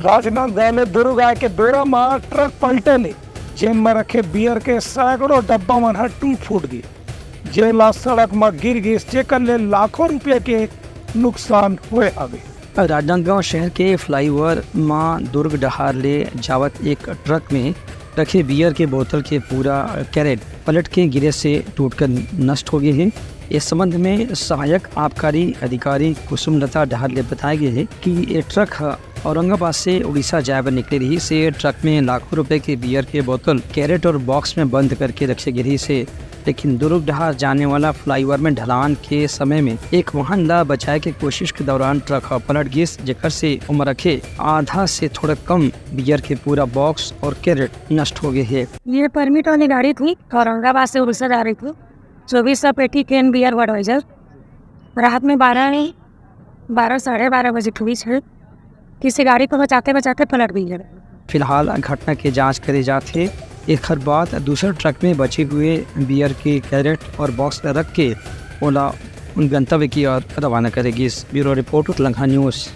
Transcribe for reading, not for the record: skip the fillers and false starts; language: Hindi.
राजनांदगांव दुर्ग आए के बेड़ा मां ट्रक पलटे ले जेन में रखे बियर के सैकड़ों डब्बा मन हर टूट फूट गए। जेला सड़क में गिर गई जेकर ले लाखों रुपये के नुकसान हुए हवे। राजनांदगांव शहर के फ्लाईओवर मां दुर्ग डहार ले जावत एक ट्रक में रखे बियर के बोतल के पूरा कैरेट पलट के गिरे से टूटकर नष्ट हो गए हैं। इस संबंध में सहायक आबकारी अधिकारी कुसुमलता डहार ने बताया गया है कि ये ट्रक औरंगाबाद से उड़ीसा जाए निकले रही से ट्रक में लाखों रुपए के बियर के बोतल कैरेट और बॉक्स में बंद करके रखे गिरी से, लेकिन दुर्ग डहार जाने वाला फ्लाईओवर में ढलान के समय में एक वाहन ला बचाए के कोशिश के दौरान ट्रक पलट गई, जेकर से उम्र रखे आधा से थोड़ा कम बियर के पूरा बॉक्स और कैरेट नष्ट हो गए है। ये परमिट वाली गाड़ी थी, औरंगाबाद से उड़ीसा जा रही थी। 2400 पेटी कैन बियर बडवाइजर रात में 12 साढ़े 12 बजे के बीच है किसी गाड़ी को बचाते बचाते पलट गई है। फिलहाल घटना के जांच करे जाते एक बाद दूसरे ट्रक में बचे हुए बियर के कैरेट और बॉक्स रख के ओला उन गंतव्य की ओर रवाना करेगी। Bureau report Telangana news.